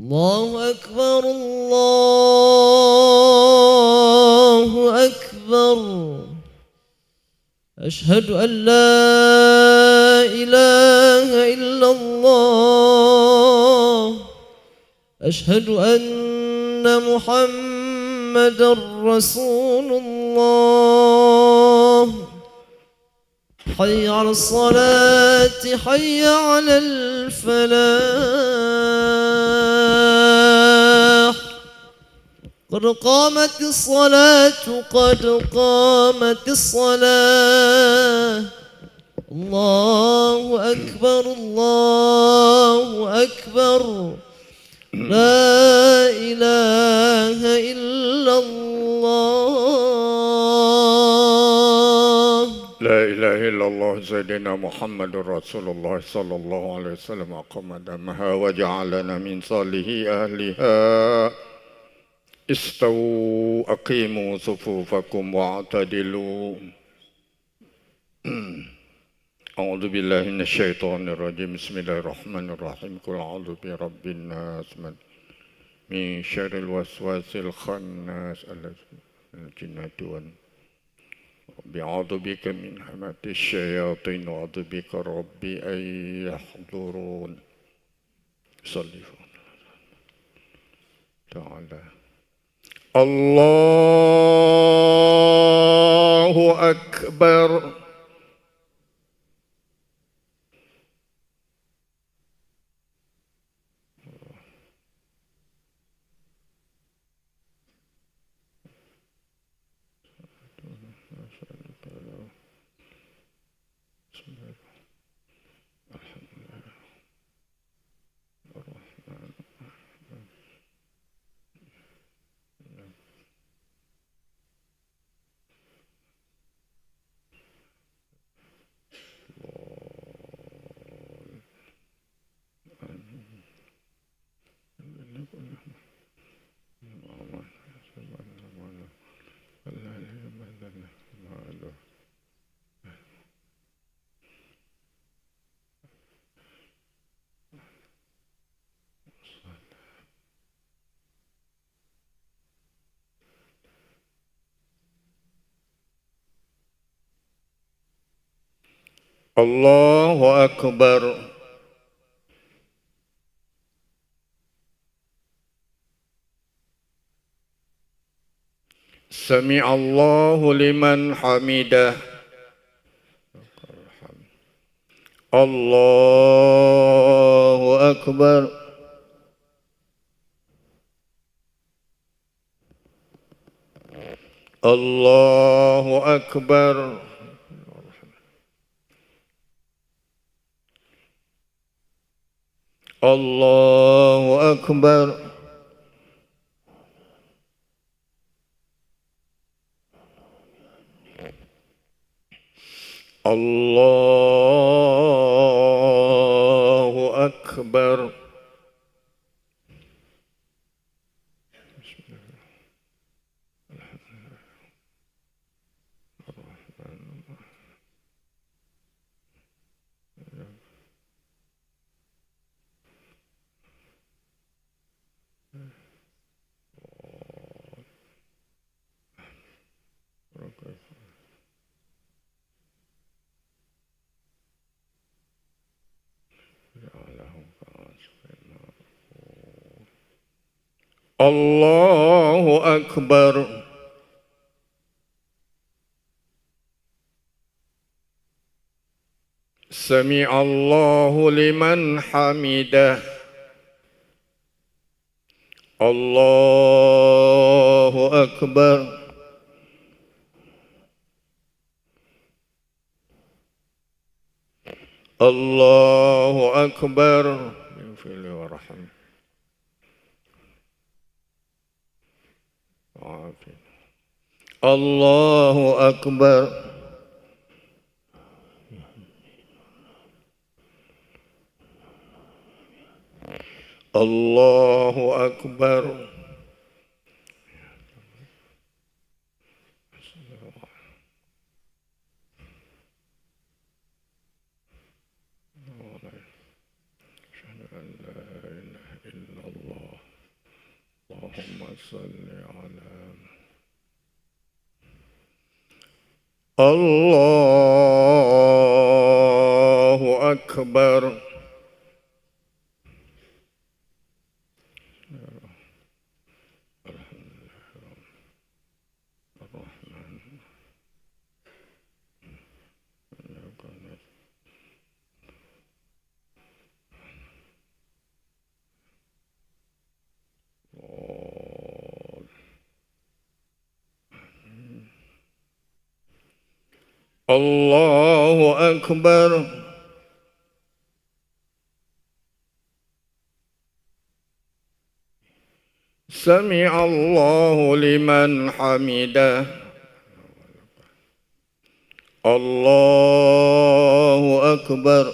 الله أكبر الله أكبر أشهد أن لا إله إلا الله أشهد أن محمدا رسول الله حي على الصلاة حي على الفلاح قد قامت الصلاة قد قامت الصلاة الله أكبر الله أكبر لا إله إلا الله لا إله إلا الله سيدنا محمد رسول الله صلى الله عليه وسلم أقام دمها وجعلنا من صالح أهلها استووا أقيموا صفوفكم واعتدلوا أعوذ بالله من الشيطان الرجيم بسم الله الرحمن الرحيم قل أعوذ برب الناس من شر الوسواس الخناس الجنة والناس أعوذ بك من همات الشياطين وأعوذ بك ربي أن يحضرون صلي تعالى الله أكبر الله أكبر سمع الله لمن حمده الله أكبر الله أكبر الله أكبر الله أكبر الله أكبر سمع الله لمن حمده الله أكبر الله أكبر بالفعل ورحمه الله أكبر الله أكبر أشهد أن لا إله إلا الله صل على الله أكبر. الله أكبر. سمع الله لمن حمده. الله أكبر.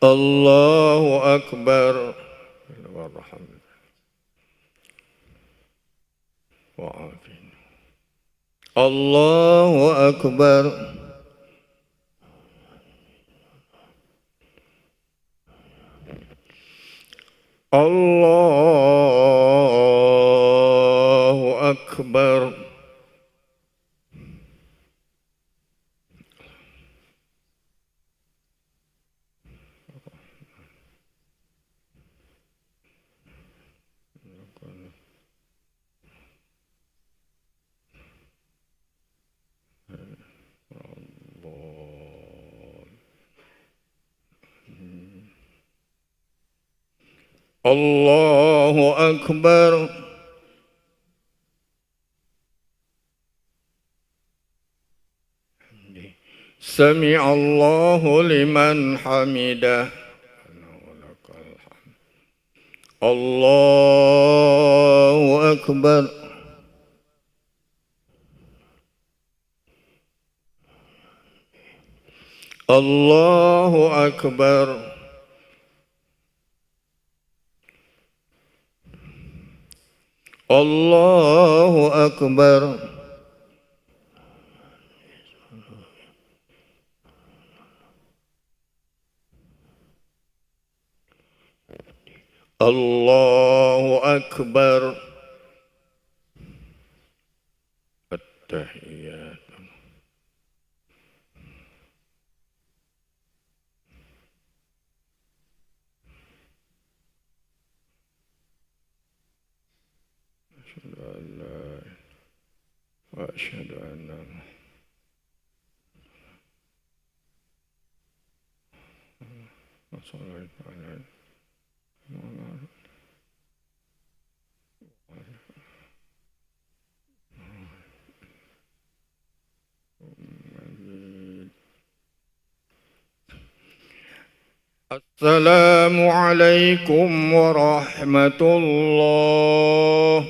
الله أكبر. الله أكبر. الله أكبر. الله أكبر. سمع الله لمن حمده. الله أكبر. الله أكبر. الله أكبر. الله أكبر. التحيات. أشهد أن لا وأشهد أن محمدا السلام عليكم ورحمة الله.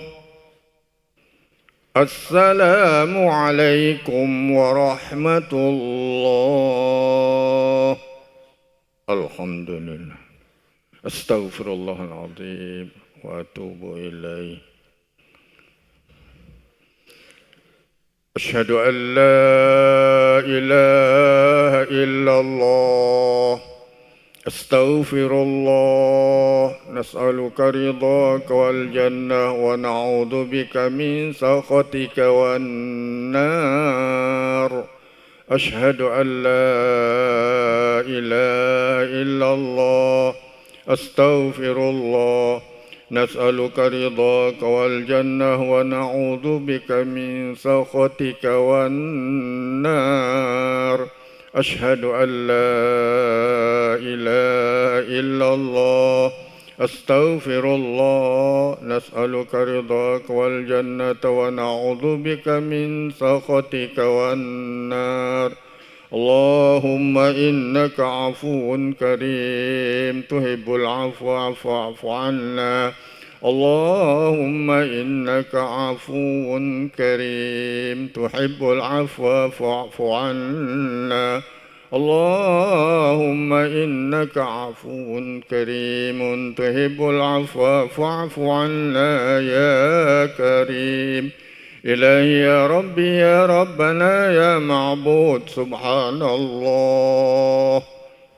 السلام عليكم ورحمة الله. الحمد لله. أستغفر الله العظيم وأتوب إليه. أشهد أن لا إله إلا الله. أستغفر الله. نسألك رضاك والجنة ونعوذ بك من سخطك والنار. أشهد أن لا إله إلا الله. أستغفر الله. نسألك رضاك والجنة ونعوذ بك من سخطك والنار. أشهد أن لا إله إلا الله. أستغفر الله. نسألك رضاك والجنة ونعوذ بك من سخطك والنار. اللهم إنك عفو كريم تحب العفو فاعف عنا. اللهم إنك عفو كريم تحب العفو فاعف عنا. اللهم إنك عفو كريم تحب العفو فاعف عنا يا كريم. إلهي يا ربي يا ربنا يا معبود سبحان الله.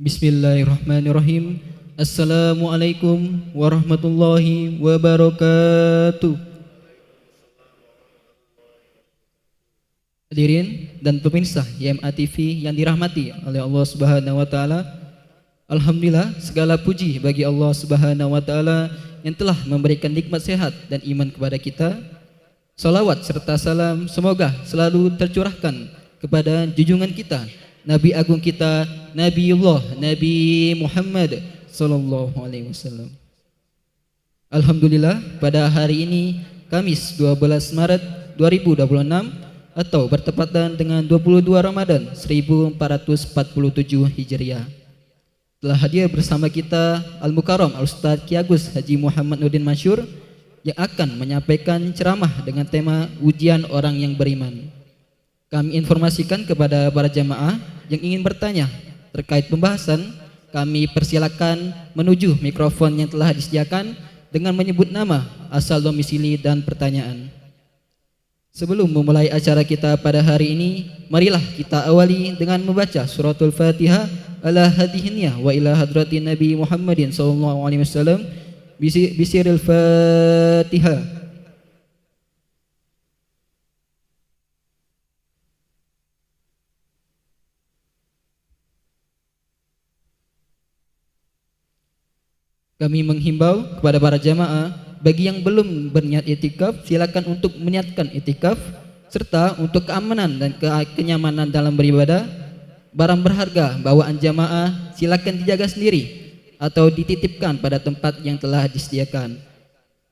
Bismillahirrahmanirrahim. Assalamualaikum warahmatullahi wabarakatuh. Hadirin dan pemirsa YMA TV yang dirahmati oleh Allah Subhanahu wa taala. Alhamdulillah, segala puji bagi Allah Subhanahu wa taala yang telah memberikan nikmat sehat dan iman kepada kita. Salawat serta salam semoga selalu tercurahkan kepada junjungan kita, Nabi agung kita, Nabiullah Nabi Muhammad sallallahu alaihi wasallam. Alhamdulillah, pada hari ini Kamis 12 Maret 2026 atau bertepatan dengan 22 Ramadan 1447 Hijriah. Telah hadir bersama kita Al-Mukarram Al-Ustaz Ki Agus Haji Muhammad Nurdin Masyur yang akan menyampaikan ceramah dengan tema ujian orang yang beriman. Kami informasikan kepada para jamaah yang ingin bertanya terkait pembahasan, kami persilakan menuju mikrofon yang telah disediakan dengan menyebut nama, asal domisili dan pertanyaan. Sebelum memulai acara kita pada hari ini, marilah kita awali dengan membaca suratul Fatihah ala hadihinnya wa ila hadratin Nabi Muhammadin sallallahu alaihi wasallam bisiril Fatihah. Kami menghimbau kepada para jamaah, bagi yang belum berniat itikaf, silakan untuk meniatkan itikaf, serta untuk keamanan dan kenyamanan dalam beribadah, barang berharga bawaan jamaah silakan dijaga sendiri atau dititipkan pada tempat yang telah disediakan.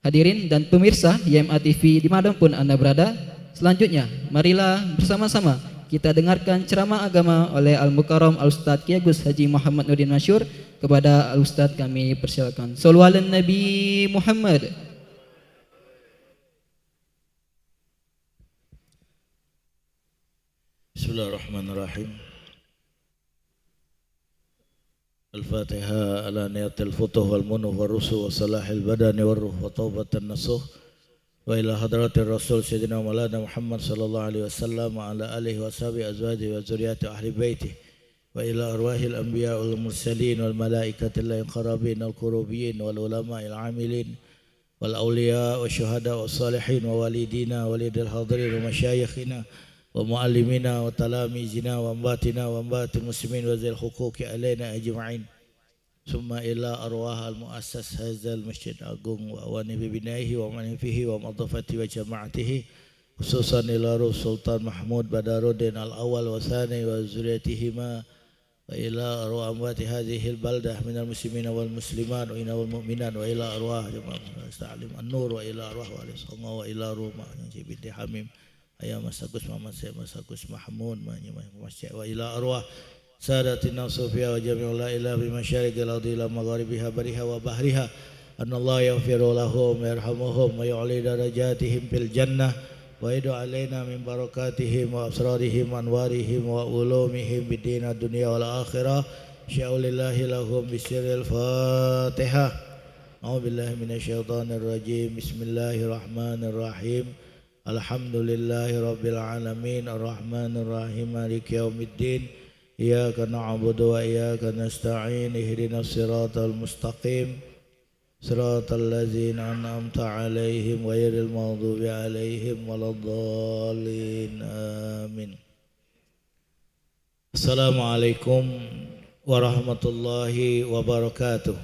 Hadirin dan pemirsa YMA TV dimanapun Anda berada, selanjutnya marilah bersama-sama kita dengarkan ceramah agama oleh Al-Mukarram Al-Ustaz Ki Agus Haji Muhammad Nurdin Masyur. Kepada Al-Ustaz kami persilakan. Shallu ala Nabi Muhammad. Bismillahirrahmanirrahim. Al-Fatihah ala niyatil futuh wal munuh wal rusuh wa salahil badani wal ruh wa taubatan nasuh wa ila hadratir rasul sayyidina maulana Muhammad sallallahu alaihi wasallam wa ala alihi wa sahbihi azwajihi wa zurriyyati ahli baitihi wa ila arwahil anbiya wal mursalin wal malaikati al qarabin al qurubiyyin wal ulama al amilin wal awliya wa syuhada wa salihin wa walidina walidil hadirin wa masyayikhina wa muallimina wa talamizina wa ambatina wa ambatil muslimin wa zil huquqi alaina ajma'in. Summa ila arwah al muassas hadzal masjid agung wa awani bi binaihi wa man fihi wa madafati wa jama'atihi, khususan ila Ruh Sultan Mahmud Badaruddin al-awwal wa thani wa zuriyatihima wa ila arwah amwati hadhihi al-baldah minal muslimina wal muslimat wa inal mu'minan wa ila arwah jamaah ta'lim an-nur wa ila arwah wa alisama wa ila rumah yang binti Hamim ayam masakus Muhammad Syekh Masakus Mahmud wa ila arwah sadatin nasufiyah wa jami'ul la ilaha bi masyariqil ardi ila magharibiha bariha wa bahriha anallahu yaghfiru lahum wa yarhamuhum wa yu'li darajatihim fil jannah wa idu alaina min barakatihim wa asrarihim anwarihim wa ulumihim bidina dunia wal akhirah. Sya'ulillahi lahum bisiril Fatihah. A'udzubillahi minasyaitonir rajim. Bismillahirrahmanirrahim. Alhamdulillahi rabbil alamin arrahmanir rahim maliki yaumiddin. Iyyaka na'budu wa iyyaka nasta'in. Ihdinas siratal mustaqim. Siratal ladzina an'amta 'alaihim ghairil maghdubi 'alaihim waladdallin. Amin. Assalamualaikum warahmatullahi wabarakatuh.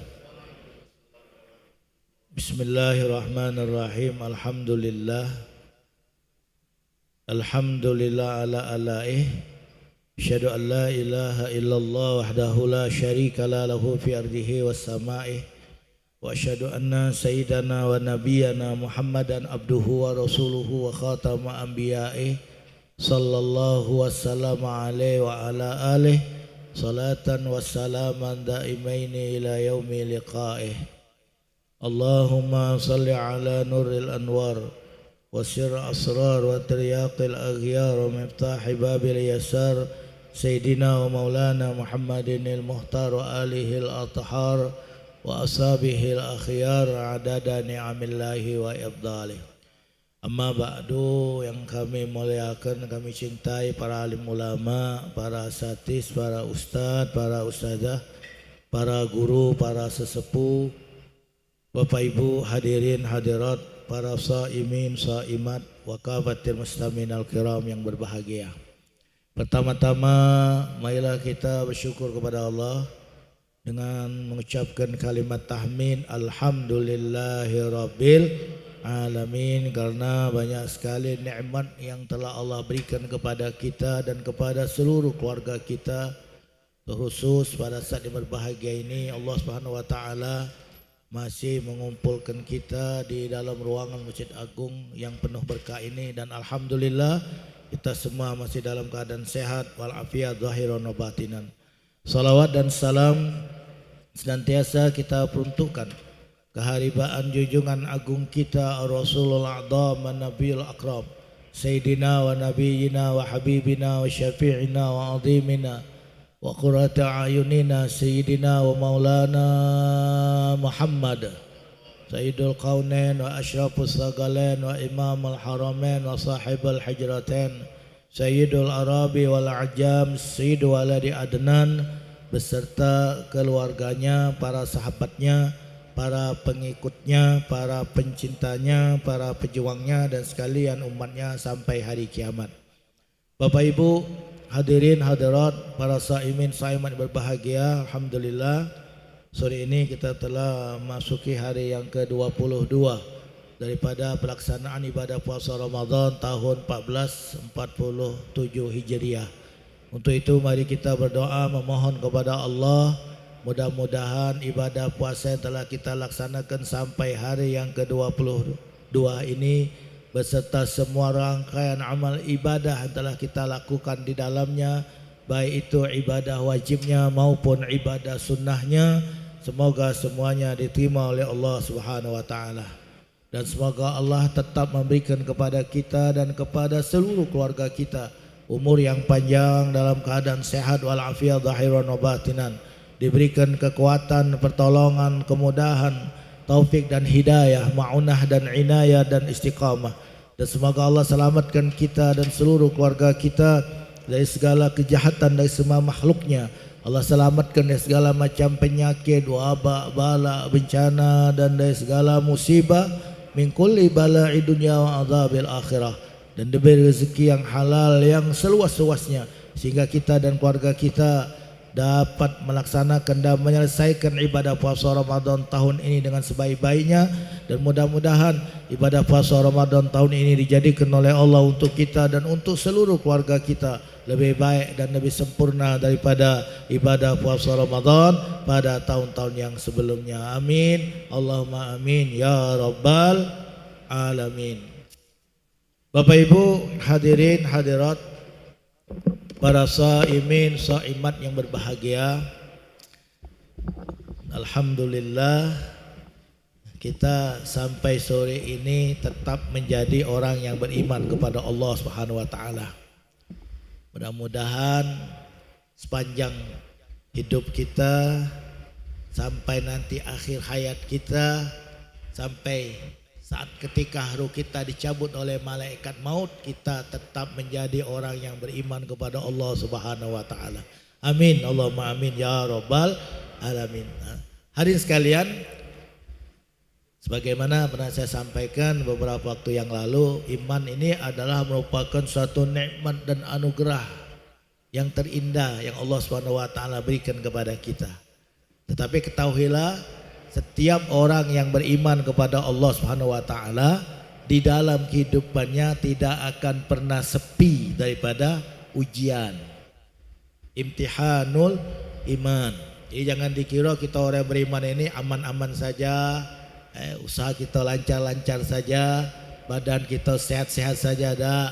Bismillahirrahmanirrahim. Alhamdulillah. Alhamdulillah ala alaih. Asyhadu an la ilaha illallah wahdahu la syarika la lahu fi ardihi was samai. Wa asyhadu anna sayyidana wa nabiyyana Muhammadan abduhu wa rasuluhu wa khatama anbiya'i sallallahu wasallam alaihi wa ala alihi salatan wa salaman daimaini ila yaumi liqa'ih. Allahumma salli ala nuril anwar wa sir asrar wa tiryaqil aghyar wa miftahi babil yasar sayyidina wa maulana Muhammadin al-muhtar wa alihi al-athhar wa ashabihil akhyar adada ni'amillahi wa ibdalih. Amma ba'du, yang kami muliakan, kami cintai para alim ulama, para asatidz, para ustadz, para ustadzah, para guru, para sesepuh, Bapak Ibu hadirin hadirat, para shaimin shaimat, wa kafatir muslimin al-kiram yang berbahagia. Pertama-tama marilah kita bersyukur kepada Allah dengan mengucapkan kalimat tahmid alhamdulillahirabbil alamin, karena banyak sekali nikmat yang telah Allah berikan kepada kita dan kepada seluruh keluarga kita. Terkhusus pada saat yang berbahagia ini Allah Subhanahu wa taala masih mengumpulkan kita di dalam ruangan Masjid Agung yang penuh berkah ini, dan alhamdulillah kita semua masih dalam keadaan sehat walafiat zahiran wa batinan. Salawat dan salam senantiasa kita peruntukkan keharibaan junjungan agung kita Rasulullah A'zam Nabiyul Akram Sayyidina wa Nabiyina wa Habibina wa Syafi'ina wa Azimina wa Qurrata Ayunina Sayyidina wa Maulana Muhammad Sayyidul Qaunain wa Ashrafus Sagalain wa Imamul Haramain wa Sahibul Hijratain Sayyidul Arabi wal Ajam Sayyidu waladi Adnan beserta keluarganya, para sahabatnya, para pengikutnya, para pencintanya, para pejuangnya, dan sekalian umatnya sampai hari kiamat. Bapak Ibu hadirin hadirat, para saimin saimat berbahagia, alhamdulillah sore ini kita telah masuki hari yang ke-22 daripada pelaksanaan ibadah puasa Ramadan tahun 1447 Hijriah. Untuk itu mari kita berdoa memohon kepada Allah, mudah-mudahan ibadah puasa yang telah kita laksanakan sampai hari yang ke-22 ini beserta semua rangkaian amal ibadah yang telah kita lakukan di dalamnya, baik itu ibadah wajibnya maupun ibadah sunnahnya, semoga semuanya diterima oleh Allah Subhanahu wa taala. Dan semoga Allah tetap memberikan kepada kita dan kepada seluruh keluarga kita umur yang panjang dalam keadaan sehat walafiat zahiran wa batinan, diberikan kekuatan, pertolongan, kemudahan, taufik dan hidayah, ma'unah dan inayah dan istiqamah. Dan semoga Allah selamatkan kita dan seluruh keluarga kita dari segala kejahatan dari semua makhluknya. Allah selamatkan dari segala macam penyakit, wabak, bala, bencana, dan dari segala musibah, min kulli bala'i dunya wa adzabil akhirah, dan diberi rezeki yang halal yang seluas-luasnya sehingga kita dan keluarga kita dapat melaksanakan dan menyelesaikan ibadah puasa Ramadan tahun ini dengan sebaik-baiknya. Dan mudah-mudahan ibadah puasa Ramadan tahun ini dijadikan oleh Allah untuk kita dan untuk seluruh keluarga kita lebih baik dan lebih sempurna daripada ibadah puasa Ramadan pada tahun-tahun yang sebelumnya. Amin, Allahumma amin ya rabbal alamin. Bapak Ibu hadirin hadirat, para shaimin shaimat yang berbahagia, alhamdulillah kita sampai sore ini tetap menjadi orang yang beriman kepada Allah Subhanahu wa taala. Mudah-mudahan sepanjang hidup kita sampai nanti akhir hayat kita, sampai saat ketika ruh kita dicabut oleh malaikat maut, kita tetap menjadi orang yang beriman kepada Allah Subhanahu wa taala. Amin, Allahumma amin ya rabbal alamin. Hadirin sekalian, sebagaimana pernah saya sampaikan beberapa waktu yang lalu, iman ini adalah merupakan suatu nikmat dan anugerah yang terindah yang Allah Subhanahu wa taala berikan kepada kita. Tetapi ketahuilah, setiap orang yang beriman kepada Allah Subhanahu wa taala di dalam kehidupannya tidak akan pernah sepi daripada ujian. Imtihanul iman. Jadi jangan dikira kita orang beriman ini aman-aman saja, usaha kita lancar-lancar saja, badan kita sehat-sehat saja, dah.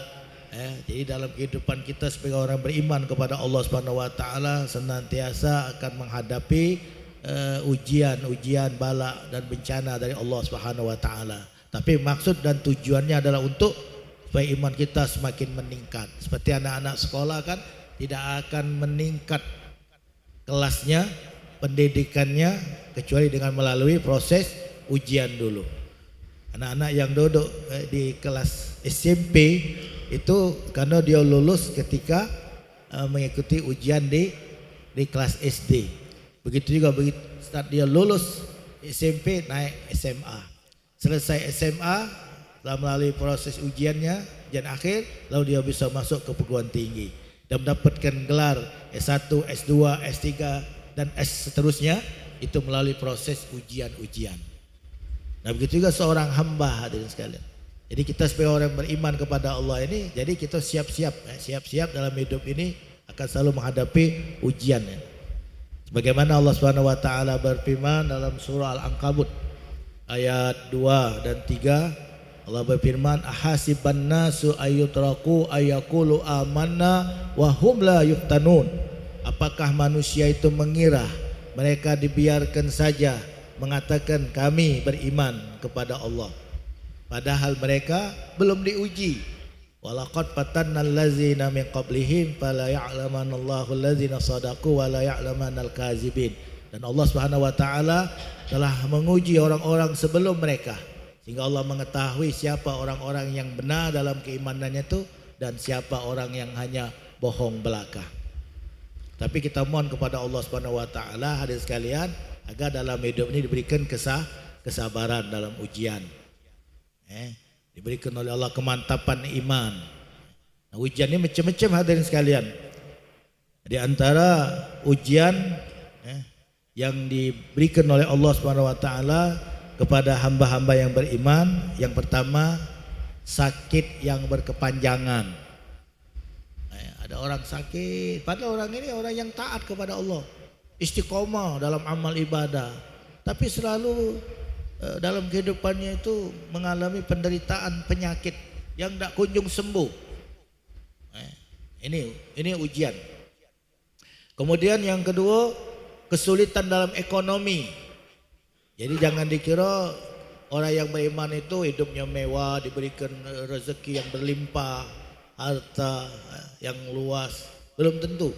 Jadi dalam kehidupan kita sebagai orang beriman kepada Allah Subhanahu wa taala senantiasa akan menghadapi ujian, bala dan bencana dari Allah Subhanahu wa taala. Tapi maksud dan tujuannya adalah untuk supaya iman kita semakin meningkat. Seperti anak-anak sekolah kan tidak akan meningkat kelasnya, pendidikannya kecuali dengan melalui proses ujian dulu. Anak-anak yang duduk di kelas SMP itu karena dia lulus ketika mengikuti ujian di kelas SD. Begitu juga saat dia lulus SMP naik SMA. Selesai SMA telah melalui proses ujian akhir, lalu dia bisa masuk ke perguruan tinggi dan mendapatkan gelar S1, S2, S3 dan S seterusnya, itu melalui proses ujian-ujian. Nah begitu juga seorang hamba, hadirin sekalian. Jadi kita sebagai orang beriman kepada Allah ini, jadi kita siap-siap dalam hidup ini akan selalu menghadapi ujian. Sebagaimana Allah Subhanahu wa taala berfirman dalam surah Al-Ankabut ayat 2 dan 3, Allah berfirman, ahasiban nasu ayyutraku ayyaqulu amanna wa hum la yuftanun. Apakah manusia itu mengira mereka dibiarkan saja mengatakan kami beriman kepada Allah, padahal mereka belum diuji. Walaqad fatannal ladzina min qablihim fala ya'lamanallahu alladzina shadaqu wa la ya'lamanal kadzibin. Dan Allah Subhanahu wa taala telah menguji orang-orang sebelum mereka, sehingga Allah mengetahui siapa orang-orang yang benar dalam keimanannya itu dan siapa orang yang hanya bohong belaka. Tapi kita mohon kepada Allah Subhanahu wa taala, hadirin sekalian, agar dalam hidup ini diberikan kesabaran dalam ujian. Diberikan oleh Allah kemantapan iman. Nah, ujian ini macam-macam, hadirin sekalian. Di antara ujian yang diberikan oleh Allah Subhanahu wa taala kepada hamba-hamba yang beriman, yang pertama sakit yang berkepanjangan. Ada orang sakit, padahal orang ini orang yang taat kepada Allah, istiqomah dalam amal ibadah, tapi selalu dalam kehidupannya itu mengalami penderitaan penyakit yang tidak kunjung sembuh. Ini ujian. Kemudian yang kedua, kesulitan dalam ekonomi. Jadi jangan dikira orang yang beriman itu hidupnya mewah, diberikan rezeki yang berlimpah, harta yang luas. Belum tentu.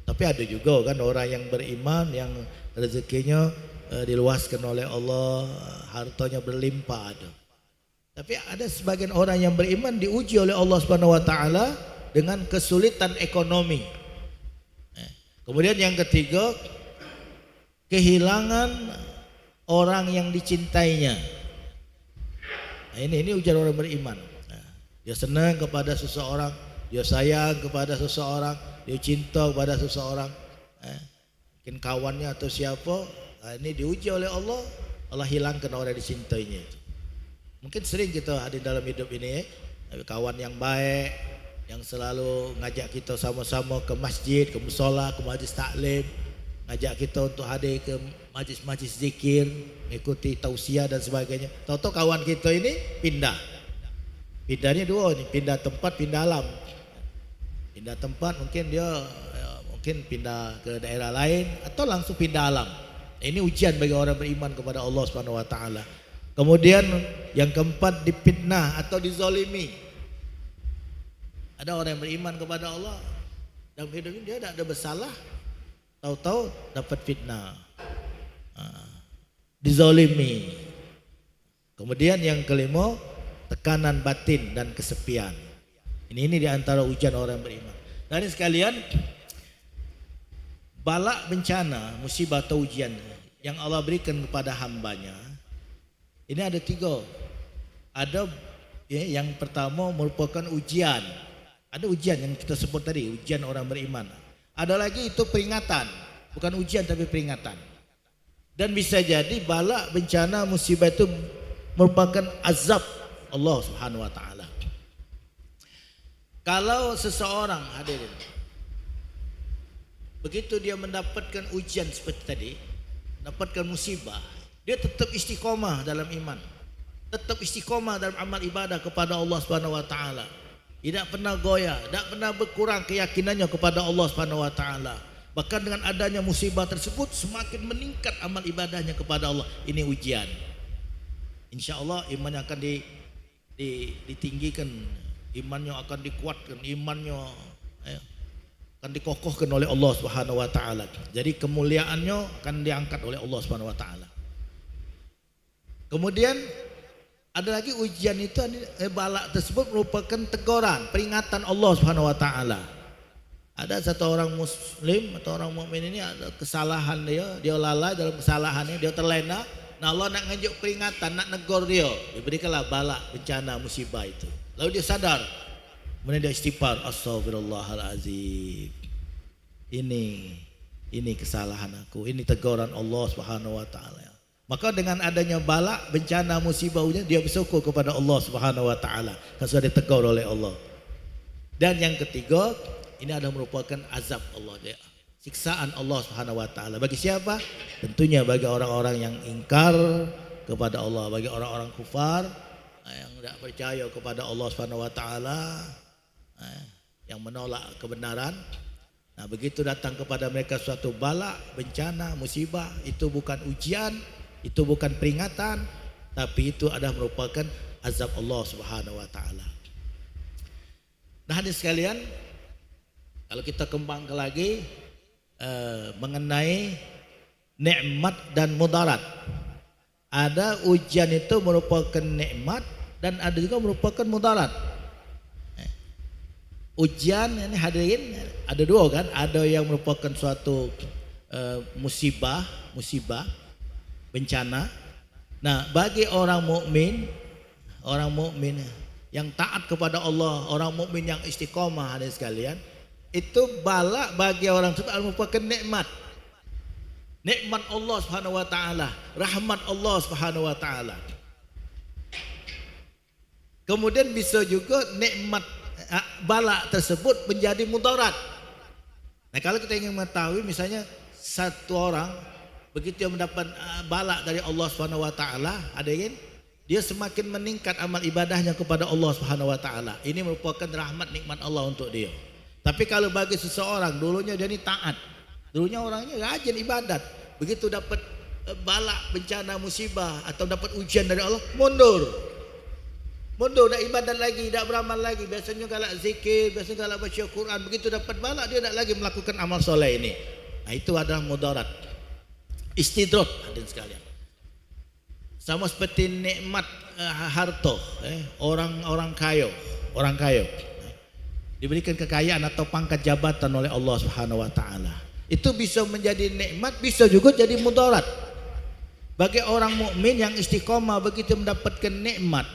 Tapi ada juga kan orang yang beriman yang rezekinya diluaskan oleh Allah, hartanya berlimpah ada. Tapi ada sebagian orang yang beriman diuji oleh Allah Subhanahu wa taala dengan kesulitan ekonomi. Kemudian yang ketiga, kehilangan orang yang dicintainya. Nah, ini ujian orang beriman. Dia senang kepada seseorang, dia sayang kepada seseorang, dia cinta kepada seseorang, mungkin kawannya atau siapa. Nah, ini diuji oleh Allah, Allah hilangkan orang yang dicintainya. Mungkin sering kita ada dalam hidup ini, kawan yang baik, yang selalu ngajak kita sama-sama ke masjid, ke musola, ke majlis taklim, ngajak kita untuk hadir ke majlis-majlis zikir, mengikuti tausiah dan sebagainya. Tahu-tahu kawan kita ini pindah. Pindahnya dua nih, pindah tempat, pindah alam. Pindah tempat mungkin dia mungkin pindah ke daerah lain atau langsung pindah alam. Ini ujian bagi orang beriman kepada Allah Subhanahu wa taala. Kemudian yang keempat, dipitnah atau dizalimi. Ada orang yang beriman kepada Allah, dalam hidup ini dia tidak ada bersalah, tahu-tahu dapat fitnah, dizalimi. Kemudian yang kelima, tekanan batin dan kesepian. Ini di antara ujian orang beriman. Dan sekalian, balak bencana, musibah atau ujian yang Allah berikan kepada hambanya, ini ada tiga. Ada yang pertama merupakan ujian. Ada ujian yang kita sebut tadi, ujian orang beriman. Ada lagi itu peringatan, bukan ujian tapi peringatan. Dan bisa jadi balak bencana musibah itu merupakan azab Allah Subhanahu wa taala. Kalau seseorang, hadirin, begitu dia mendapatkan ujian seperti tadi, mendapatkan musibah, dia tetap istiqomah dalam iman, tetap istiqomah dalam amal ibadah kepada Allah Subhanahu wa taala. Tidak pernah goyah, tidak pernah berkurang keyakinannya kepada Allah Subhanahu wa taala. Bahkan dengan adanya musibah tersebut semakin meningkat amal ibadahnya kepada Allah. Ini ujian. Insya Allah imannya akan ditinggikan, imannya akan dikuatkan, imannya akan dikokohkan oleh Allah Subhanahu wa taala. Jadi kemuliaannya akan diangkat oleh Allah Subhanahu wa taala. Kemudian Ada lagi ujian itu balak tersebut merupakan teguran, peringatan Allah Subhanahu wa taala. Ada satu orang muslim atau orang mukmin ini ada kesalahan dia lalai dalam kesalahannya, dia terlena. Nah Allah nak nganjuk peringatan, nak negur dia. Diberikanlah balak, bencana, musibah itu. Lalu dia sadar. Kemudian dia istighfar, astagfirullahalazim. Ini kesalahan aku. Ini teguran Allah Subhanahu wa taala. Maka dengan adanya balak, bencana, musibah, dia bersyukur kepada Allah Subhanahu wa taala karena sudah ditegur oleh Allah. Dan yang ketiga, ini adalah merupakan azab Allah, siksaan Allah Subhanahu wa taala. Bagi siapa? Tentunya bagi orang-orang yang ingkar kepada Allah, bagi orang-orang kufar yang tidak percaya kepada Allah Subhanahu wa taala, yang menolak kebenaran. Nah, begitu datang kepada mereka suatu bala, bencana, musibah, itu bukan ujian, itu bukan peringatan, tapi itu adalah merupakan azab Allah Subhanahu wa taala. Nah, hadirin sekalian, kalau kita kembangkan lagi mengenai nikmat dan mudarat. Ada ujian itu merupakan nikmat dan ada juga merupakan mudarat. Ujian ini hadirin ada dua kan, ada yang merupakan suatu musibah, bencana. Nah, bagi orang mukmin yang taat kepada Allah, orang mukmin yang istiqomah hadirin sekalian, itu bala bagi orang tersebut merupakan nikmat. Nikmat Allah Subhanahu wa taala, rahmat Allah Subhanahu wa taala. Kemudian bisa juga nikmat bala tersebut menjadi mudarat. Nah, kalau kita ingin mengetahui misalnya satu orang begitu dia mendapat bala dari Allah Subhanahu wa taala, ada yang dia semakin meningkat amal ibadahnya kepada Allah Subhanahu wa taala. Ini merupakan rahmat nikmat Allah untuk dia. Tapi kalau bagi seseorang dulunya dia ni taat, dulunya orangnya rajin ibadat, begitu dapat bala, bencana, musibah atau dapat ujian dari Allah, mundur, dah ibadat lagi, dah beramal lagi. Biasanya galak zikir, biasanya galak baca Quran. Begitu dapat bala, dia tak lagi melakukan amal soleh ini. Nah, itu adalah mudarat, istidrat hadirin sekalian. Sama seperti nikmat harta, orang kaya diberikan kekayaan atau pangkat jabatan oleh Allah Subhanahu wa taala. Itu bisa menjadi nikmat, bisa juga jadi mudarat. Bagi orang mukmin yang istiqomah begitu mendapatkan nikmat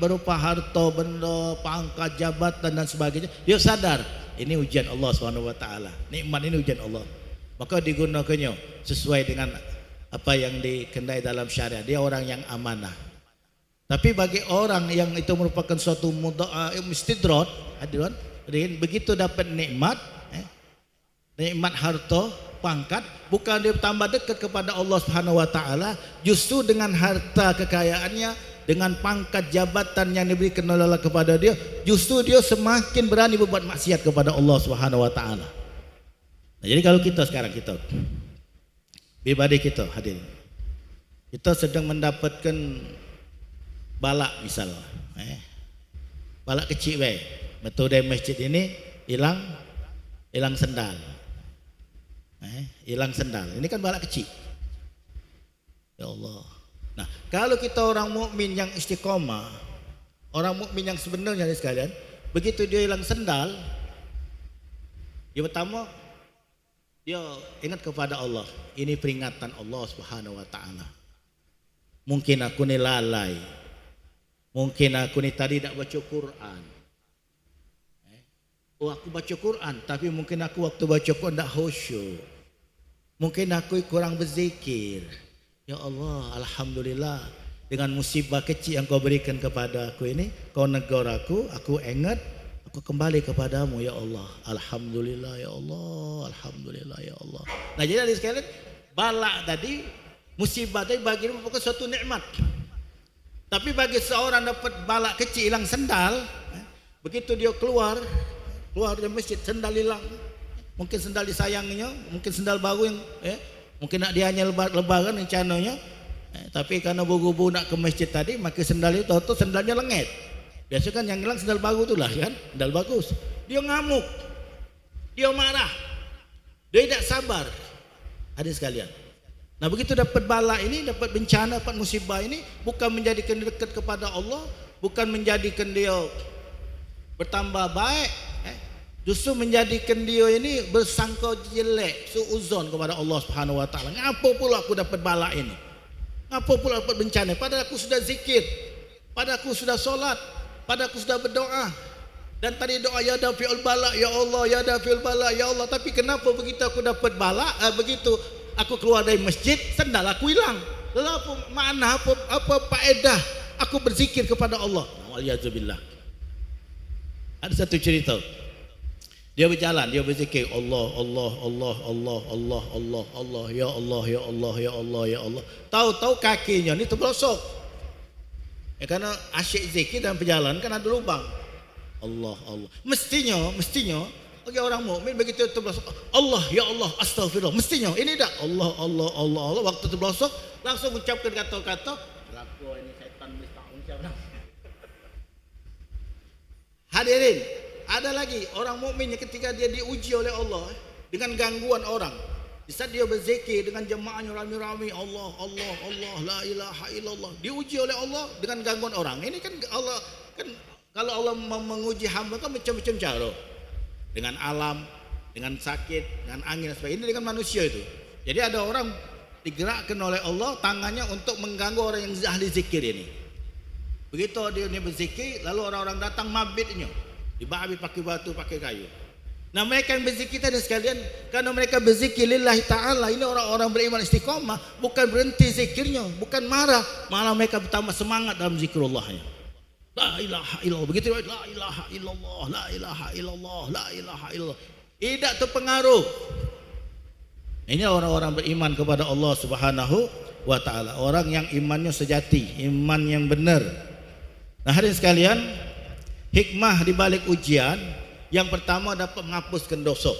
berupa harta, benda, pangkat, jabatan dan sebagainya, dia sadar ini ujian Allah Subhanahu wa taala. Nikmat ini ujian Allah. Maka digunakannya sesuai dengan apa yang dikendai dalam syariat. Dia orang yang amanah. Tapi bagi orang yang itu merupakan suatu istidrat, begitu dapat nikmat harta, pangkat, bukan dia tambah dekat kepada Allah Subhanahu wa taala, justru dengan harta kekayaannya, dengan pangkat jabatan yang diberikan oleh Allah kepada dia, justru dia semakin berani berbuat maksiat kepada Allah Subhanahu wa taala. Nah, jadi kalau kita sekarang pribadi kita hadirin, kita sedang mendapatkan balak misalnya, balak kecil betul dari masjid ini hilang sendal, ini kan balak kecil, ya Allah. Nah, kalau kita orang mukmin yang istiqomah, orang mukmin yang sebenarnya sekalian, begitu dia hilang sendal, yang pertama dia ingat kepada Allah, ini peringatan Allah Subhanahu wa taala. Mungkin aku ni lalai, mungkin aku ni tadi tak baca Quran. Aku baca Quran, tapi mungkin aku waktu baca Quran tak khusyuk. Mungkin aku kurang berzikir. Ya Allah, alhamdulillah dengan musibah kecil yang kau berikan kepada aku ini, kau negur aku ingat, aku kembali kepadamu ya Allah. Alhamdulillah ya Allah, alhamdulillah ya Allah. Nah, jadi ada sekalian, balak tadi, musibah tadi bagi dia merupakan suatu nikmat. Tapi bagi seorang dapat balak kecil hilang sendal, begitu dia keluar dari masjid, sendal hilang. Mungkin sendal disayangnya, mungkin sendal baru yang mungkin nak dia hanya lebaran rencananya, tapi karena buru-buru nak ke masjid tadi, maka sendal itu tahu sendalnya lengket. Biasa kan yang hilang sendal baru itulah kan, sendal bagus. Dia ngamuk, dia marah, dia tidak sabar. Hadirin sekalian, Nah begitu dapat bala ini, dapat bencana, dapat musibah ini, bukan menjadikan dia dekat kepada Allah, bukan menjadikan dia bertambah baik, justru menjadikan dia ini bersangka jelek, suuzon kepada Allah Subhanahu Wa Taala. Ngapa pula aku dapat bala ini? Ngapa pula dapat bencana? Padahal aku sudah zikir, padahal aku sudah solat, padahal aku sudah berdoa. Dan tadi doa ya dafi'ul bala, ya Allah, ya dafi'ul bala, ya Allah. Tapi kenapa begitu aku dapat bala, begitu aku keluar dari masjid, sendal aku hilang. Lalu apa makna, apa faedah aku berzikir kepada Allah? Waliyadzubillah. Ada satu cerita. Dia berjalan, dia berzikir Allah, Allah, Allah, Allah, Allah, Allah, Allah, ya Allah, ya Allah, ya Allah, ya Allah. Tahu-tahu kakinya ni terpelosok. Karena asyik zikir dalam perjalanan kan ada lubang. Allah, Allah. Mestinya bagi orang mukmin begitu terpelosok, Allah, ya Allah, astagfirullah. Mestinya ini dah Allah, Allah, Allah, Allah. Waktu terpelosok langsung ucapkan kata-kata. Berapa ini setan mesti. Hadirin, ada lagi orang mukmin ketika dia diuji oleh Allah dengan gangguan orang. Di saat dia berzikir dengan jemaahnya rami-rami, Allah, Allah, Allah, la ilaha illallah, diuji oleh Allah dengan gangguan orang. Ini kan Allah kan, kalau Allah menguji hamba kan macam-macam cara. Dengan alam, dengan sakit, dengan angin dan sebagainya. Ini dengan manusia itu. Jadi ada orang digerakkan oleh Allah tangannya untuk mengganggu orang yang ahli zikir ini. Begitu dia berzikir, lalu orang-orang datang mabitnya, dibabit pakai batu, pakai kayu. Nah mereka yang berzikir tadi sekalian, karena mereka berzikir lillahi ta'ala, ini orang-orang beriman istiqamah, bukan berhenti zikirnya, bukan marah, malah mereka bertambah semangat dalam zikrullahnya. La ilaha illallah, begitu la ilaha illallah, la ilaha illallah, la ilaha illallah. Tidak terpengaruh. Ini orang-orang beriman kepada Allah Subhanahu wa taala, orang yang imannya sejati, iman yang benar. Nah, hadirin sekalian, hikmah di balik ujian yang pertama dapat menghapuskan dosa.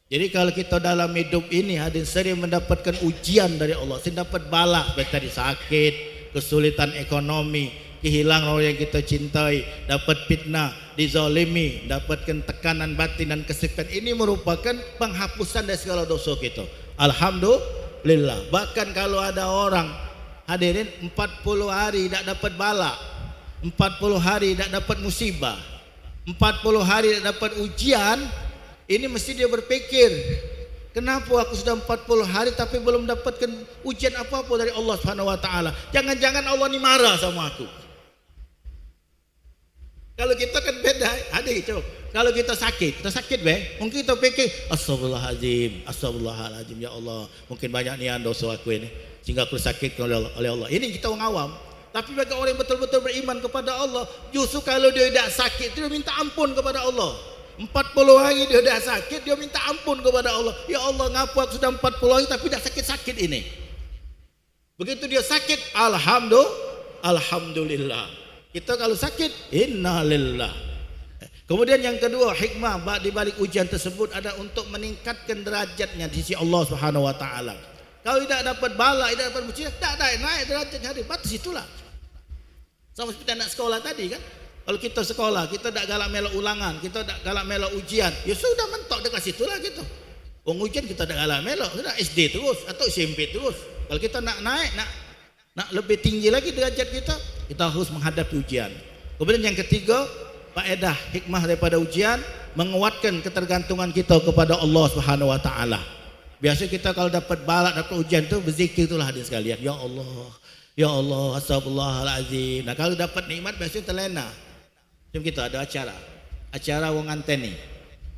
Jadi kalau kita dalam hidup ini hadirin sering mendapatkan ujian dari Allah, sering dapat bala seperti tadi sakit, kesulitan ekonomi, kehilangan orang yang kita cintai, dapat fitnah, dizalimi, dapatkan tekanan batin dan kesepian. Ini merupakan penghapusan dari segala dosa kita. Alhamdulillah. Bahkan kalau ada orang hadirin 40 hari tidak dapat bala, 40 hari tidak dapat musibah, 40 hari tidak dapat ujian, ini mesti dia berpikir, kenapa aku sudah 40 hari tapi belum dapatkan ujian apa-apa dari Allah Subhanahu wa taala? Jangan-jangan Allah ni marah sama aku. Kalau kita kan beda, adik coba. Kalau kita sakit mungkin kita pikir astagfirullahaladzim, astagfirullahaladzim, ya Allah, mungkin banyak nian dosa aku ini sehingga aku sakit oleh Allah. Ini kita orang awam. Tapi bagi orang yang betul-betul beriman kepada Allah, justru kalau dia tidak sakit, dia minta ampun kepada Allah. 40 hari dia dah sakit, dia minta ampun kepada Allah. Ya Allah, ngapa aku sudah 40 hari tapi dah sakit-sakit ini. Begitu dia sakit, alhamdulillah. Kita kalau sakit, innalillah. Kemudian yang kedua, hikmah di balik ujian tersebut ada untuk meningkatkan derajatnya di sisi Allah Subhanahu wa taala. Kalau tidak dapat bala, tidak dapat musibah, tak ada naik derajatnya, batas itulah. Sama seperti anak sekolah tadi kan. Kalau kita sekolah, kita tak galak melok ulangan, kita tak galak melok ujian, ya sudah mentok dekat situlah gitu. Ujian kita tak galak melok, sudah SD terus atau SMP terus. Kalau kita nak naik, nak lebih tinggi lagi derajat kita harus menghadapi ujian. Kemudian yang ketiga, faedah hikmah daripada ujian, menguatkan ketergantungan kita kepada Allah Subhanahu wa taala. Biasa kita kalau dapat bala, dapat ujian tu berzikir itulah hadirin sekalian. Ya Allah, ya Allah, astagfirullahalazim. Nah, kalau dapat nikmat biasanya terlena. Macam kita ada acara orang nganten ni.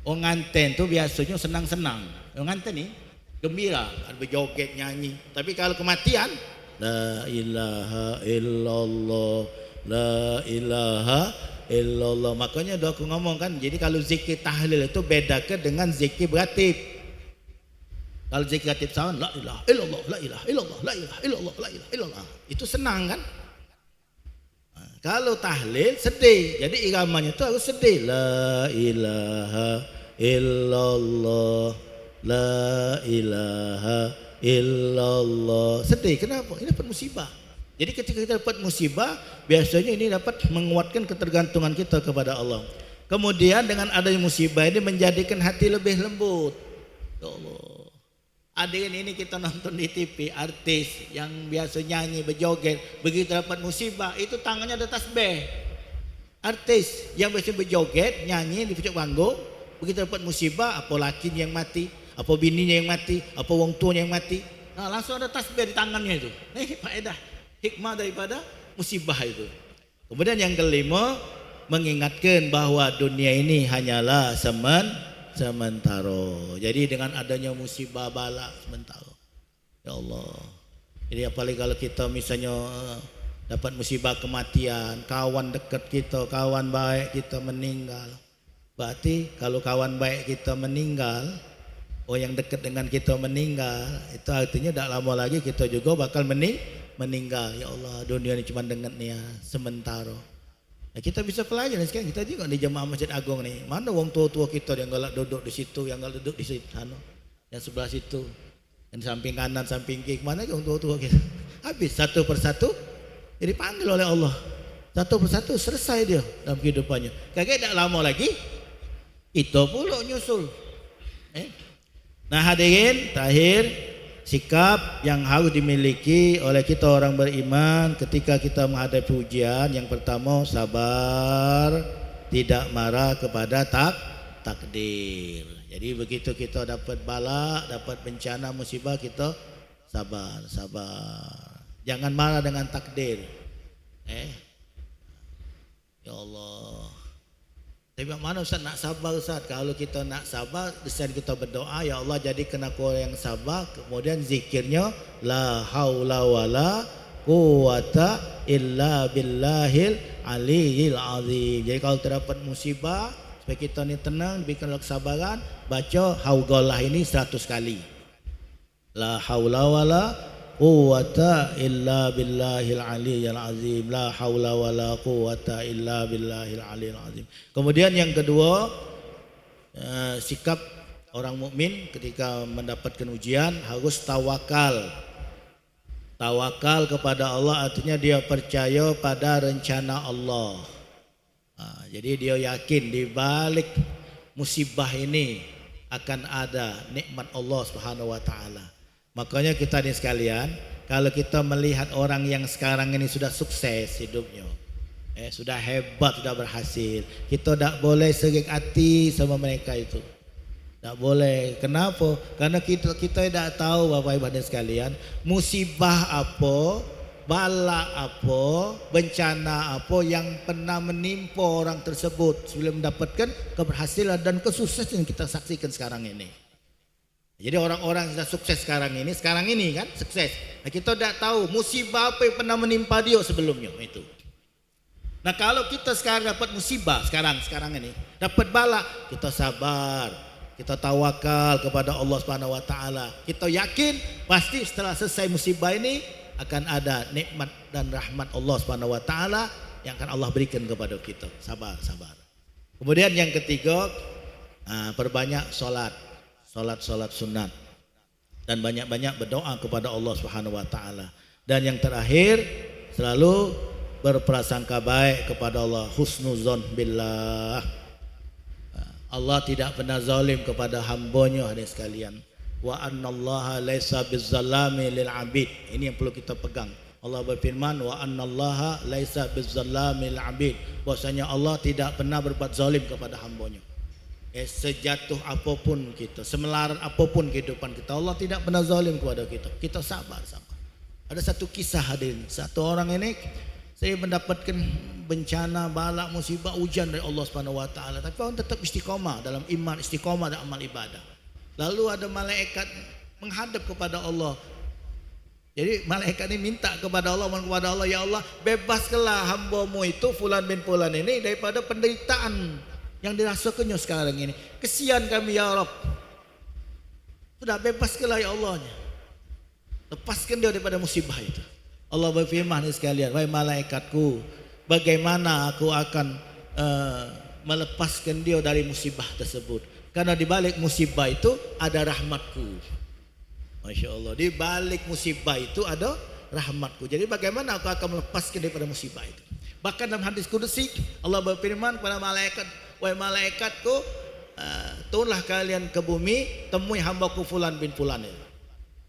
Orang nganten tu biasanya senang-senang. Orang nganten ni gembira, ada berjoget, nyanyi. Tapi kalau kematian, la ilaha illallah, la ilaha illallah. Makanya doa aku ngomong kan, jadi kalau zikir tahlil itu bedakan dengan zikir beratib. Kalau zikir beratib sawan, la ilaha illallah, la ilaha illallah, la ilaha illallah, la ilaha illallah, itu senang kan. Kalau tahlil sedih, jadi iramanya itu harus sedih. La ilaha illallah, la ilaha illallah. Sedih, kenapa? Ini dapat musibah. Jadi ketika kita dapat musibah, biasanya ini dapat menguatkan ketergantungan kita kepada Allah. Kemudian dengan adanya musibah ini menjadikan hati lebih lembut. Ya Allah, Hadirin, ini kita nonton di TV, artis yang biasa nyanyi berjoget, begitu dapat musibah itu tangannya ada tasbih. Artis yang biasa berjoget nyanyi di pucuk panggung, begitu dapat musibah, apa lakinya yang mati, apa bininya yang mati, apa wong tuanya yang mati, nah langsung ada tasbih di tangannya itu. Faedah hikmah daripada musibah itu. Kemudian yang kelima, mengingatkan bahwa dunia ini hanyalah sementara. Jadi dengan adanya musibah bala sementara. Ya Allah. Jadi apalagi kalau kita misalnya dapat musibah kematian, kawan dekat kita, kawan baik kita meninggal. Berarti kalau kawan baik kita meninggal, yang dekat dengan kita meninggal, itu artinya tak lama lagi kita juga bakal meninggal. Ya Allah, dunia ini cuma dengannya sementara. Kita bisa pelajari sekarang, kita juga di jemaah Masjid Agung nih. Mana wong tua-tua kita yang galak duduk di situ, yang galak duduk di situ, yang sebelah situ, yang samping kanan, samping kiri, mana wong tua-tua kita? Habis satu persatu, jadi panggil oleh Allah. Satu persatu selesai dia dalam kehidupannya. Kagak tak lama lagi, itu pula nyusul. Nah hadirin, terakhir, sikap yang harus dimiliki oleh kita orang beriman ketika kita menghadapi ujian, yang pertama sabar, tidak marah kepada takdir. Jadi begitu kita dapat bala, dapat bencana, musibah, kita sabar. Jangan marah dengan takdir. Ya Allah. Tapi mana Ustaz nak sabar Ustaz? Kalau kita nak sabar, desain kita berdoa, ya Allah jadikan aku orang yang sabar. Kemudian zikirnya la haula wala quwata illa billahil aliyil azim. Jadi kalau terdapat musibah, supaya kita ni tenang, diberikan kesabaran, baca haugalah ini 100 kali. La haula wala quwata illa billahil aliyyil azim, la haula wala quwata illa billahil aliyyil azim. Kemudian yang kedua, sikap orang mukmin ketika mendapatkan ujian harus tawakal. Tawakal kepada Allah artinya dia percaya pada rencana Allah. Jadi dia yakin di balik musibah ini akan ada nikmat Allah Subhanahu wa taala. Makanya kita ni sekalian, kalau kita melihat orang yang sekarang ini sudah sukses hidupnya, sudah hebat, sudah berhasil, kita tak boleh serik hati sama mereka itu. Tak boleh. Kenapa? Karena kita tidak tahu Bapak Ibu sekalian, musibah apa, bala apa, bencana apa yang pernah menimpa orang tersebut sebelum mendapatkan keberhasilan dan kesuksesan yang kita saksikan sekarang ini. Jadi orang-orang yang sudah sukses sekarang ini kan sukses. Nah, kita tidak tahu musibah apa yang pernah menimpa dia sebelumnya itu. Nah kalau kita sekarang dapat musibah sekarang ini dapat bala, kita sabar, kita tawakal kepada Allah Subhanahu wa taala. Kita yakin pasti setelah selesai musibah ini akan ada nikmat dan rahmat Allah Subhanahu wa taala yang akan Allah berikan kepada kita. Sabar. Kemudian yang ketiga, perbanyak salat sunat dan banyak-banyak berdoa kepada Allah Subhanahu wa taala. Dan yang terakhir, selalu berprasangka baik kepada Allah, husnuzon billah. Allah tidak pernah zalim kepada hambanya hadirin sekalian. Wa annallaha laisa bizzalami lil abid. Ini yang perlu kita pegang. Allah berfirman wa annallaha laisa bizzalami lil abid. Bahwasanya Allah tidak pernah berbuat zalim kepada hambanya. Sejatuh apapun kita, semelarat apapun kehidupan kita, Allah tidak pernah zalim kepada kita. Kita sabar. Ada satu kisah hadirin, satu orang ini saya mendapatkan bencana, bala, musibah, ujian dari Allah Subhanahu wa taala, tapi orang tetap istiqomah dalam iman, istiqomah dalam amal ibadah. Lalu ada malaikat menghadap kepada Allah. Jadi malaikat ini minta kepada Allah, ya Allah, bebaskanlah hamba-Mu itu fulan bin fulan ini daripada penderitaan yang dirasakannya sekarang ini. Kesian kami ya Rabb. Sudah bebaskanlah ya Allah. Lepaskan dia daripada musibah itu. Allah berfirman sekalian, wahai malaikatku, bagaimana aku akan melepaskan dia dari musibah tersebut? Karena di balik musibah itu ada rahmatku. Masya Allah, di balik musibah itu ada rahmatku. Jadi bagaimana aku akan melepaskan daripada musibah itu? Bahkan dalam hadis kudusi Allah berfirman kepada malaikat, wahai malaikatku, turunlah kalian ke bumi, temui hambaku fulan bin fulan.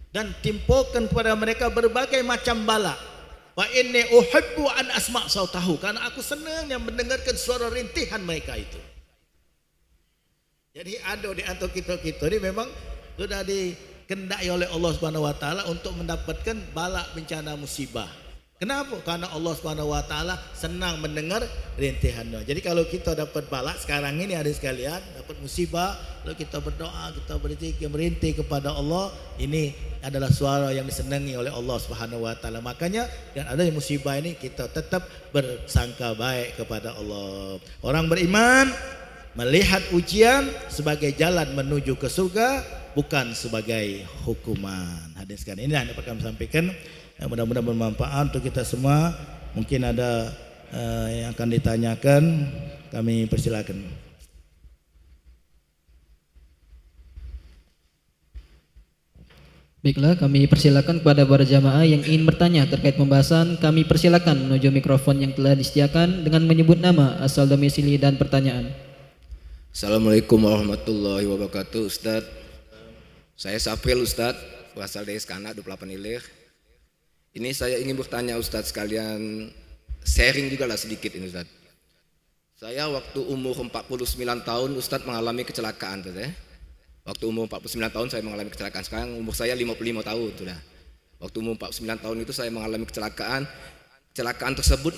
dan timpakan kepada mereka berbagai macam bala. Wa inni uhibbu an asma' sautahu, karena aku senang yang mendengarkan suara rintihan mereka itu. Jadi ada di antara kita ini memang sudah dikendaki oleh Allah Subhanahu wa taala untuk mendapatkan bala bencana musibah. Kenapa? Karena Allah Subhanahu wa taala senang mendengar rintihannya. Jadi kalau kita dapat bala sekarang ini ada sekalian, dapat musibah, lalu kita berdoa, kita berzikir, merintih kepada Allah, ini adalah suara yang disenangi oleh Allah Subhanahu wa taala. Makanya dengan adanya musibah ini kita tetap bersangka baik kepada Allah. Orang beriman melihat ujian sebagai jalan menuju ke surga, bukan sebagai hukuman. Hadis sekalian, ini yang dapat kami sampaikan. Mudah-mudahan bermanfaat untuk kita semua. Mungkin ada yang akan ditanyakan, kami persilakan. Baiklah, kami persilakan kepada para jamaah yang ingin bertanya terkait pembahasan. Kami persilakan menuju mikrofon yang telah disediakan dengan menyebut nama, asal domisili dan pertanyaan. Assalamualaikum warahmatullahi wabarakatuh. Ustaz, saya Sapril Ustaz, berasal dari Skana 28 Ilir. Ini saya ingin bertanya Ustaz, sekalian sharing juga lah sedikit ini Ustaz. Saya waktu umur 49 tahun Ustaz mengalami kecelakaan Ustaz, ya. Waktu umur 49 tahun saya mengalami kecelakaan. Sekarang umur saya 55 tahun sudah. Waktu umur 49 tahun itu saya mengalami kecelakaan. Kecelakaan tersebut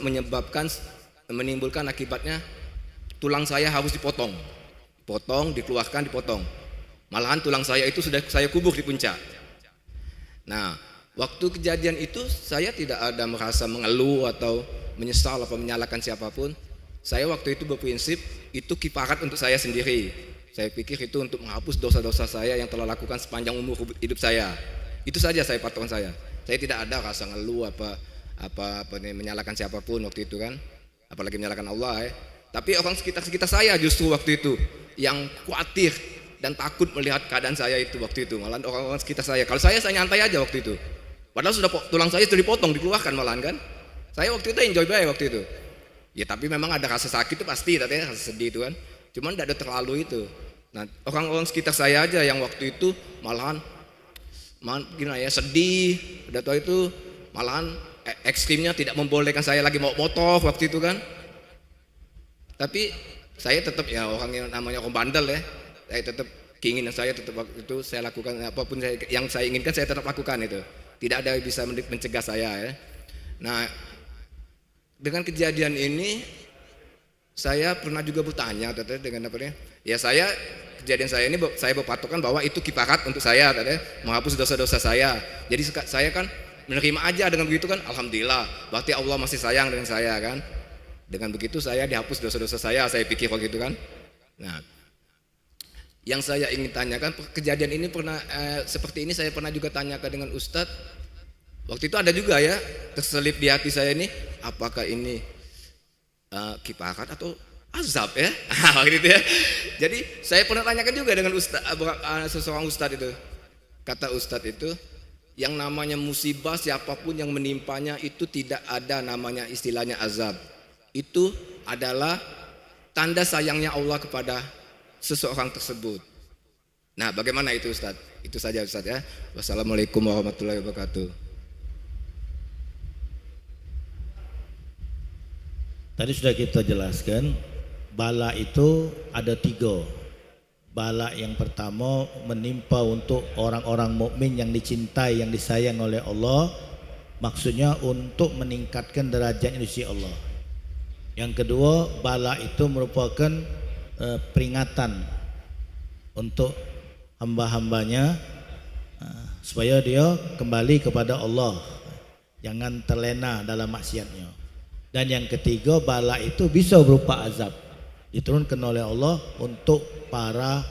menimbulkan akibatnya tulang saya harus dipotong. Dikeluarkan, dipotong. Malahan tulang saya itu sudah saya kubur di puncak. Nah, waktu kejadian itu saya tidak ada merasa mengeluh atau menyesal atau menyalahkan siapapun. Saya waktu itu berprinsip itu kifarat untuk saya sendiri. Saya pikir itu untuk menghapus dosa-dosa saya yang telah lakukan sepanjang umur hidup saya. Itu saja saya patokan saya. Saya tidak ada rasa ngeluh apa menyalahkan siapapun waktu itu kan. Apalagi menyalahkan Allah ya. Tapi orang sekitar saya justru waktu itu yang khawatir dan takut melihat keadaan saya itu waktu itu. Malahan orang-orang sekitar saya. Kalau saya nyantai aja waktu itu. Padahal tulang saya sudah dipotong, dikeluarkan malahan kan. Saya waktu itu enjoy banget waktu itu. Ya tapi memang ada rasa sakit itu pasti, rasa sedih itu kan. Cuman tidak ada terlalu itu. Nah orang-orang sekitar saya aja yang waktu itu malahan gimana ya, sedih. Udah tahu itu malahan ekstrimnya tidak membolehkan saya lagi mau motor waktu itu kan. Tapi saya tetap ya orang yang namanya orang bandel ya. Saya tetap keinginan saya tetap waktu itu saya lakukan apapun yang saya inginkan, saya tetap lakukan itu. Tidak ada yang bisa mencegah saya ya. Nah, dengan kejadian ini saya pernah juga bertanya dengan apa ya? Ya kejadian saya ini saya berpatokan bahwa itu kifarat untuk saya menghapus dosa-dosa saya. Jadi saya kan menerima aja dengan begitu kan, alhamdulillah. Berarti Allah masih sayang dengan saya kan. Dengan begitu saya dihapus dosa-dosa saya pikir waktu itu kan. Nah, yang saya ingin tanyakan, kejadian ini pernah seperti ini saya pernah juga tanyakan dengan Ustadz. Waktu itu ada juga ya terselip di hati saya ini, apakah ini kifarat atau azab ya? Gitu ya. Jadi saya pernah tanyakan juga dengan seseorang Ustadz itu. Kata Ustadz itu, yang namanya musibah siapapun yang menimpanya itu tidak ada namanya istilahnya azab. Itu adalah tanda sayangnya Allah kepada seseorang tersebut. Nah, bagaimana itu Ustaz? Itu saja Ustaz ya. Wassalamualaikum warahmatullahi wabarakatuh. Tadi sudah kita jelaskan, bala itu ada 3. Bala yang pertama menimpa untuk orang-orang mukmin yang dicintai, yang disayang oleh Allah, maksudnya untuk meningkatkan derajatnya di sisi Allah. Yang kedua, bala itu merupakan peringatan untuk hamba-hambanya supaya dia kembali kepada Allah, jangan terlena dalam maksiatnya. Dan yang ketiga, bala itu bisa berupa azab, diturunkan oleh Allah untuk para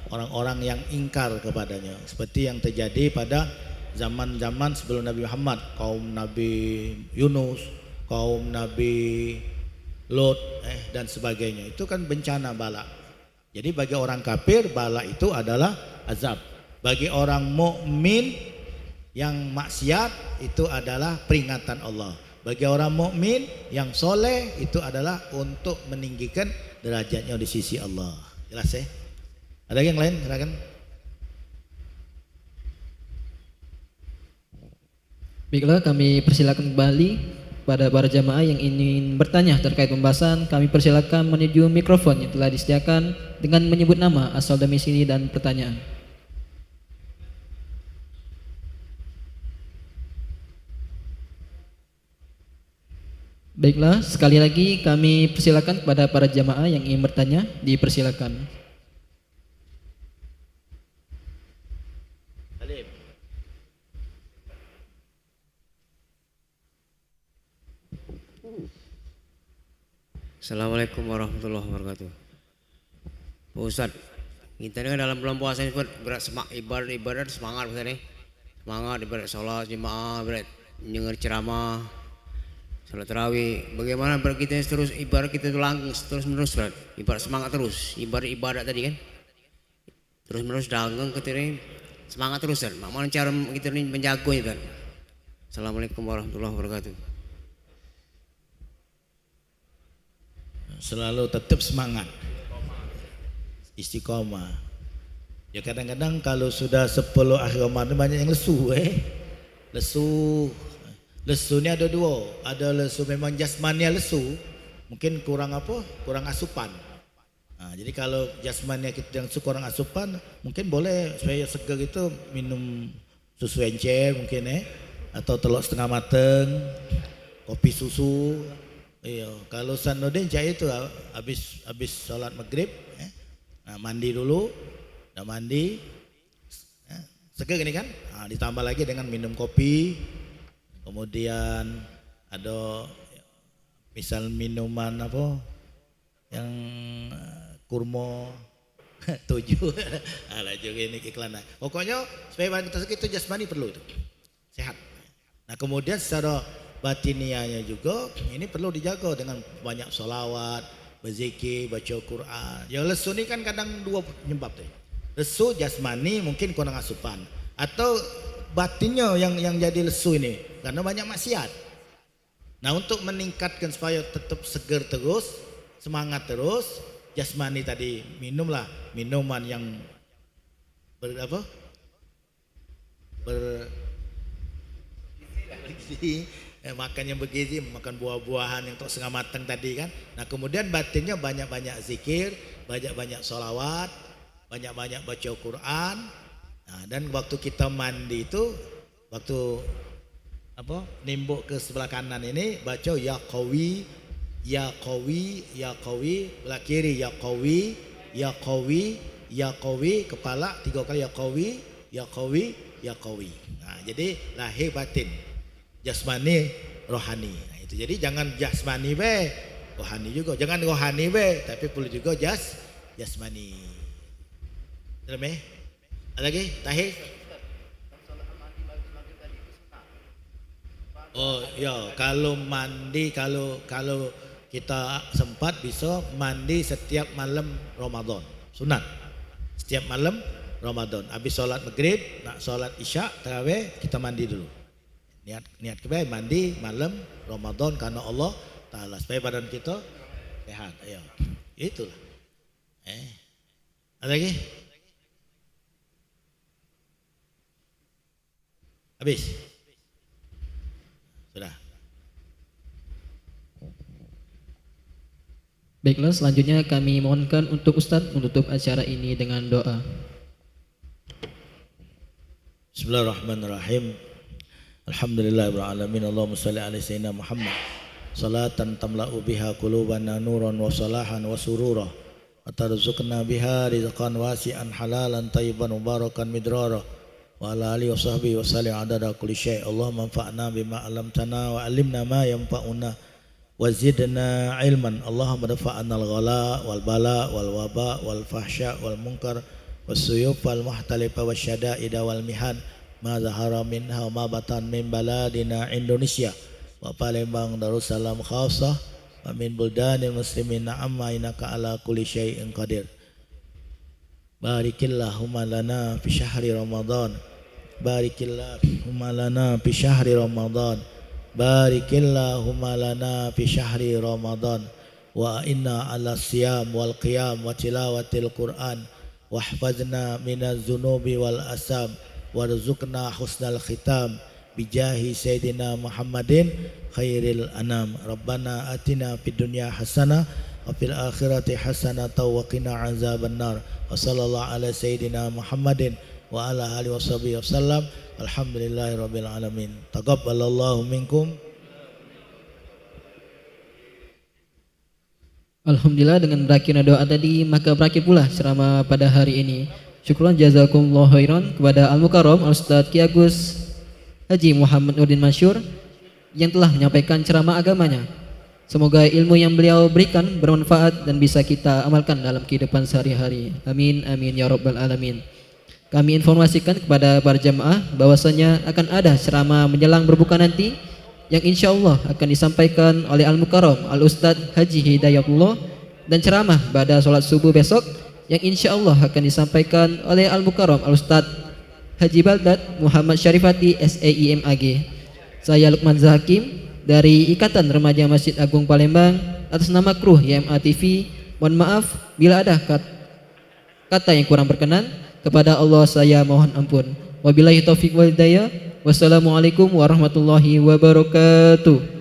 orang-orang yang ingkar kepadanya, seperti yang terjadi pada zaman-zaman sebelum Nabi Muhammad, kaum Nabi Yunus, kaum Nabi Lot dan sebagainya. Itu kan bencana bala. Jadi bagi orang kafir bala itu adalah azab. Bagi orang mukmin yang maksiat itu adalah peringatan Allah. Bagi orang mukmin yang soleh itu adalah untuk meninggikan derajatnya di sisi Allah. Jelas ya? Ada yang lain? Silakan. Baiklah, kami persilakan kembali pada para jamaah yang ingin bertanya terkait pembahasan. Kami persilakan menuju mikrofon yang telah disediakan dengan menyebut nama, asal domisili dan pertanyaan. Baiklah, sekali lagi kami persilakan kepada para jamaah yang ingin bertanya, dipersilakan. Assalamualaikum warahmatullahi wabarakatuh. Pak Ustadz, kita ini kan dalam bulan puasa ini berat ibadat semangat Ustadz nih. Semangat ibadat sholat jemaah, ibadat dengar ceramah, sholat tarawih. Bagaimana ibarat kita terus ibarat kita itu langgeng terus menerus Ustadz. Ibarat semangat terus, ibadat tadi kan. Terus menerus langgeng kita ini semangat terus Ustadz. Bagaimana cara kita ini menjaganya Ustadz? Assalamualaikum warahmatullahi wabarakatuh. Selalu tetap semangat, istiqomah. Ya kadang-kadang kalau sudah 10 akhir Ramadan banyak yang lesu. Lesu ni ada dua. Ada lesu memang jasmania lesu, mungkin kurang apa? Kurang asupan. Jadi kalau jasmania kita yang kurang asupan, mungkin boleh supaya segar itu minum susu encer mungkin atau telur setengah mateng, kopi susu. Iya, kalau Sanudin cak itu habis sholat maghrib, mandi dulu, dah mandi, segar ini kan, ditambah lagi dengan minum kopi, kemudian ada misal minuman apa, yang kurma 7, lah juga ini iklan. Pokoknya supaya badan kita segar itu jasmani perlu itu, sehat. Nah kemudian secara batinianya juga ini perlu dijaga dengan banyak solawat, berzikir, baca Quran. Ya lesu ni kan kadang dua penyebab tu. Lesu jasmani mungkin kurang asupan, atau batinnya yang jadi lesu ini karena banyak maksiat. Nah untuk meningkatkan supaya tetap segar terus, semangat terus, jasmani tadi minumlah minuman yang makan yang bergizi, makan buah-buahan yang untuk setengah matang tadi kan. Nah kemudian batinnya banyak-banyak zikir, banyak-banyak sholawat, banyak-banyak baca Quran. Nah, dan waktu kita mandi itu, waktu nimbuk ke sebelah kanan ini baca ya qawi, ya qawi, ya qawi, belah kiri ya qawi, ya qawi, ya qawi, kepala 3 kali ya qawi, ya qawi, ya qawi. Nah jadi lahir batin, jasmani, rohani. Nah, itu jadi jangan jasmani be, rohani juga. Jangan rohani be, tapi perlu juga jasmani. Terus ada lagi? Tahir? Oh ya, kalau mandi kalau kita sempat bisa mandi setiap malam Ramadan. Sunat. Setiap malam Ramadan. Habis sholat maghrib, nak sholat isya, tarawih, kita mandi dulu. Niat kebaik mandi malam Ramadan karena Allah Ta'ala supaya badan kita sehat. Ayo. Itulah. Ada lagi? Habis? Sudah. Baiklah, selanjutnya kami mohonkan untuk Ustadz menutup acara ini dengan doa. Bismillahirrahmanirrahim. Alhamdulillahirrahmanirrahim. Allahumma salli ala sayyidina Muhammad salatan tamla'u biha qulubana nuran wa salahan wa surura wa tarzuqna biha rizqan wasi'an halalan tayyiban mubarakan midrara wa ala alihi wa sahbihi wa sallim adada kulli syai'. Allahumma anfa'na bima 'allamtana wa 'allimna ma yanfa'una wa zidna ilman. Allahumma dafa'na al-ghala wal bala wal waba wal fahsya wal munkar was suyuf wal muhtalifa wasyada'ida wal mihan ma zahara minha ma batan min baladina Indonesia wa Palembang Darussalam khassah wa min buldanil muslimin amma innaka ala kulli syai'in qadir. Barikillahumma lana fi syahri Ramadan, barikillahumma lana fi syahri Ramadan, barikillahumma lana fi syahri Ramadan wa inna ala siyam wal qiyam wa tilawatil Quran wahfazna minaz zunubi wal asam warzuqna husnal khitam bijahi sayyidina Muhammadin khairil anam. Rabbana atina fid dunya hasanah wa fil akhirati hasanah wa qina azabannar. Wa sallallahu ala sayyidina Muhammadin wa ala alihi washabihi wasallam. Alhamdulillahirabbil alamin. Taqabbalallahu minkum. Alhamdulillah, dengan berakhirnya doa tadi maka berakhir pula ceramah pada hari ini. Syukran jazakumullah khairan kepada Al-Mukarram Al-Ustaz Ki Agus Haji Muhammad Nurdin Masyur yang telah menyampaikan ceramah agamanya. Semoga ilmu yang beliau berikan bermanfaat dan bisa kita amalkan dalam kehidupan sehari-hari. Amin amin ya rabbal alamin. Kami informasikan kepada para jamaah bahwasanya akan ada ceramah menjelang berbuka nanti yang insya Allah akan disampaikan oleh Al-Mukarram Al-Ustadz Haji Hidayatullah, dan ceramah pada sholat subuh besok yang insya Allah akan disampaikan oleh Al-Mukarram Al-Ustadz Haji Baldat Muhammad Syarifati SAIMAG. Saya Lukman Zahakim dari Ikatan Remaja Masjid Agung Palembang atas nama kru YMA TV. Mohon maaf bila ada kata yang kurang berkenan. Kepada Allah saya mohon ampun. Wabillahi taufiq wal hidayah. Wassalamualaikum warahmatullahi wabarakatuh.